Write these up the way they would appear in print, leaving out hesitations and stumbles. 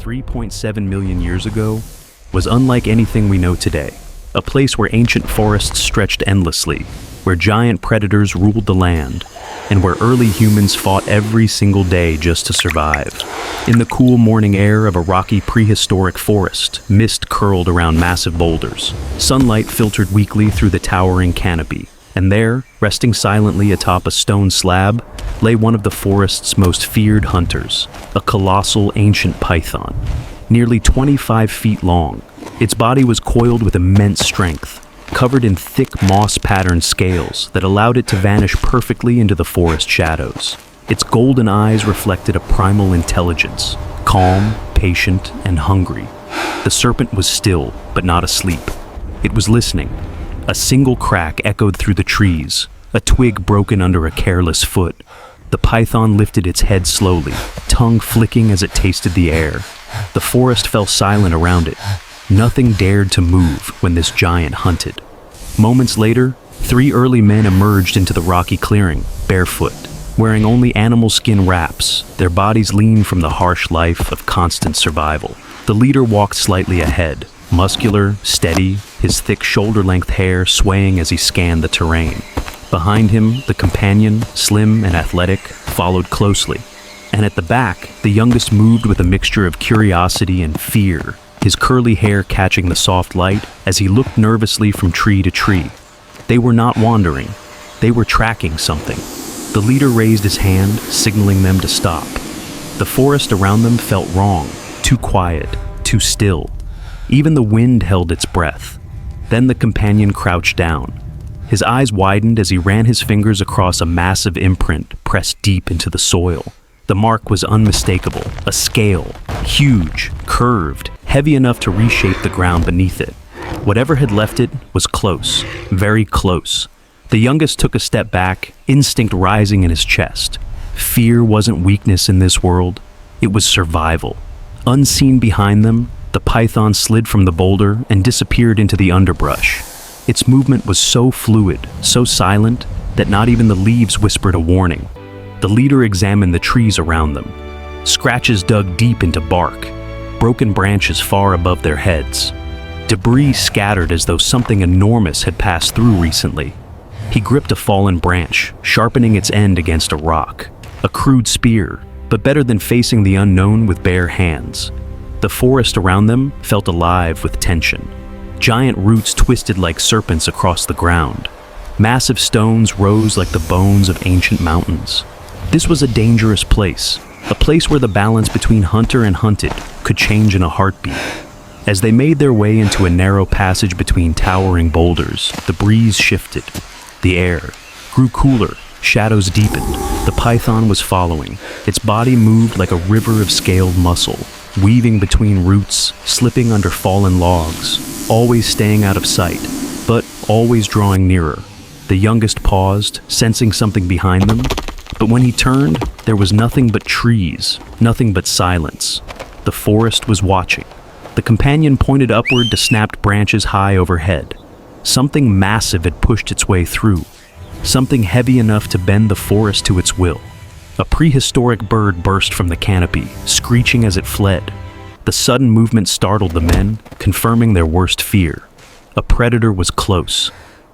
3.7 million years ago was unlike anything we know today. A place where ancient forests stretched endlessly, where giant predators ruled the land, and where early humans fought every single day just to survive. In the cool morning air of a rocky prehistoric forest, mist curled around massive boulders. Sunlight filtered weakly through the towering canopy, and there, resting silently atop a stone slab, lay one of the forest's most feared hunters, a colossal ancient python, nearly 25 feet long. Its body was coiled with immense strength, covered in thick moss-patterned scales that allowed it to vanish perfectly into the forest shadows. Its golden eyes reflected a primal intelligence, calm, patient, and hungry. The serpent was still, but not asleep. It was listening. A single crack echoed through the trees, a twig broken under a careless foot. The python lifted its head slowly, tongue flicking as it tasted the air. The forest fell silent around it. Nothing dared to move when this giant hunted. Moments later, 3 early men emerged into the rocky clearing, barefoot, wearing only animal skin wraps, their bodies lean from the harsh life of constant survival. The leader walked slightly ahead, muscular, steady, his thick shoulder-length hair swaying as he scanned the terrain. Behind him, the companion, slim and athletic, followed closely. And at the back, the youngest moved with a mixture of curiosity and fear, his curly hair catching the soft light as he looked nervously from tree to tree. They were not wandering. They were tracking something. The leader raised his hand, signaling them to stop. The forest around them felt wrong, too quiet, too still. Even the wind held its breath. Then the companion crouched down. His eyes widened as he ran his fingers across a massive imprint pressed deep into the soil. The mark was unmistakable, a scale, huge, curved, heavy enough to reshape the ground beneath it. Whatever had left it was close, very close. The youngest took a step back, instinct rising in his chest. Fear wasn't weakness in this world, it was survival. Unseen behind them, the python slid from the boulder and disappeared into the underbrush. Its movement was so fluid, so silent, that not even the leaves whispered a warning. The leader examined the trees around them. Scratches dug deep into bark, broken branches far above their heads. Debris scattered as though something enormous had passed through recently. He gripped a fallen branch, sharpening its end against a rock. A crude spear, but better than facing the unknown with bare hands. The forest around them felt alive with tension. Giant roots twisted like serpents across the ground. Massive stones rose like the bones of ancient mountains. This was a dangerous place, a place where the balance between hunter and hunted could change in a heartbeat. As they made their way into a narrow passage between towering boulders, the breeze shifted. The air grew cooler, shadows deepened. The python was following. Its body moved like a river of scaled muscle, weaving between roots, slipping under fallen logs, always staying out of sight, but always drawing nearer. The youngest paused, sensing something behind them. But when he turned, there was nothing but trees, nothing but silence. The forest was watching. The companion pointed upward to snapped branches high overhead. Something massive had pushed its way through. Something heavy enough to bend the forest to its will. A prehistoric bird burst from the canopy, screeching as it fled. The sudden movement startled the men, confirming their worst fear. A predator was close.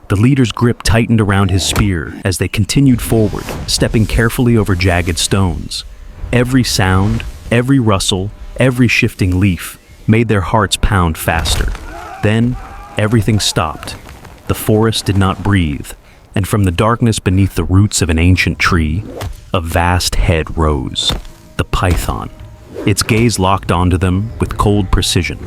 The leader's grip tightened around his spear as they continued forward, stepping carefully over jagged stones. Every sound, every rustle, every shifting leaf made their hearts pound faster. Then, everything stopped. The forest did not breathe, and from the darkness beneath the roots of an ancient tree, a vast head rose. The python. Its gaze locked onto them with cold precision.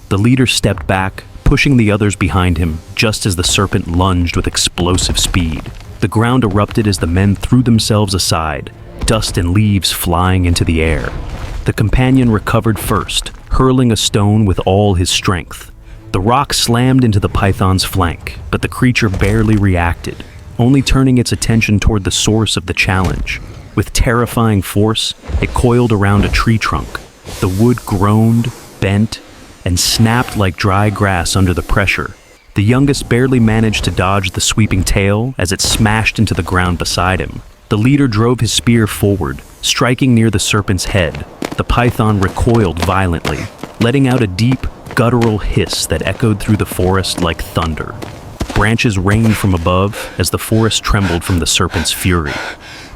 The leader stepped back, pushing the others behind him just as the serpent lunged with explosive speed. The ground erupted as the men threw themselves aside, dust and leaves flying into the air. The companion recovered first, hurling a stone with all his strength. The rock slammed into the python's flank, but the creature barely reacted, only turning its attention toward the source of the challenge. With terrifying force, it coiled around a tree trunk. The wood groaned, bent, and snapped like dry grass under the pressure. The youngest barely managed to dodge the sweeping tail as it smashed into the ground beside him. The leader drove his spear forward, striking near the serpent's head. the python recoiled violently, letting out a deep, guttural hiss that echoed through the forest like thunder. Branches rained from above as the forest trembled from the serpent's fury.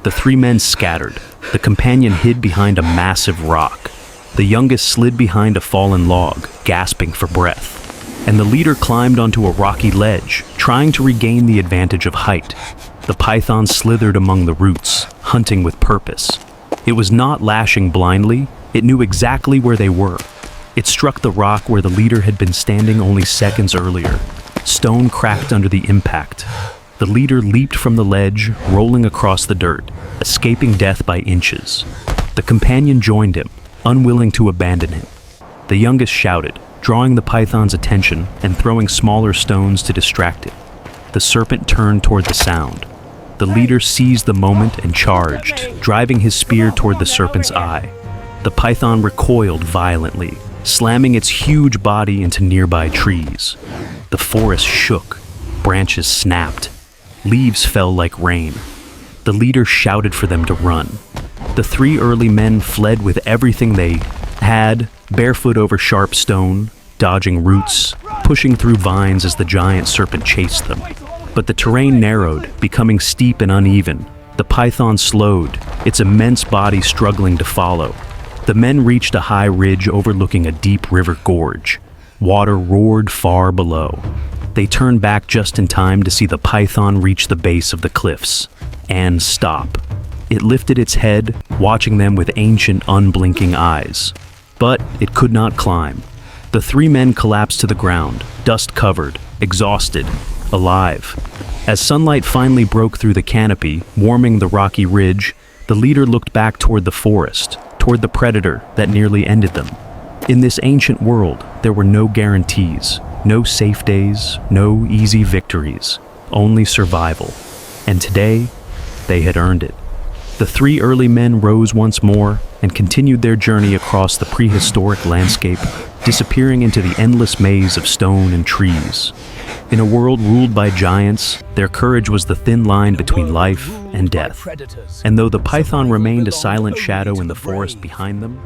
The three men scattered. The companion hid behind a massive rock. The youngest slid behind a fallen log, gasping for breath. And the leader climbed onto a rocky ledge, trying to regain the advantage of height. The python slithered among the roots, hunting with purpose. It was not lashing blindly, it knew exactly where they were. It struck the rock where the leader had been standing only seconds earlier. Stone cracked under the impact. The leader leaped from the ledge, rolling across the dirt, escaping death by inches. The companion joined him, unwilling to abandon him. The youngest shouted, drawing the python's attention and throwing smaller stones to distract it. The serpent turned toward the sound. The leader seized the moment and charged, driving his spear toward the serpent's eye. The python recoiled violently, slamming its huge body into nearby trees. The forest shook, branches snapped, leaves fell like rain. The leader shouted for them to run. The three early men fled with everything they had, barefoot over sharp stone, dodging roots, pushing through vines as the giant serpent chased them. But the terrain narrowed, becoming steep and uneven. The python slowed, its immense body struggling to follow. The men reached a high ridge overlooking a deep river gorge. Water roared far below. They turned back just in time to see the python reach the base of the cliffs and stop. It lifted its head, watching them with ancient, unblinking eyes. But it could not climb. The three men collapsed to the ground, dust-covered, exhausted, alive. As sunlight finally broke through the canopy, warming the rocky ridge, the leader looked back toward the forest, toward the predator that nearly ended them. In this ancient world, there were no guarantees, no safe days, no easy victories, only survival. And today, they had earned it. The three early men rose once more and continued their journey across the prehistoric landscape, disappearing into the endless maze of stone and trees. In a world ruled by giants, their courage was the thin line between life and death. And though the python remained a silent shadow in the forest behind them,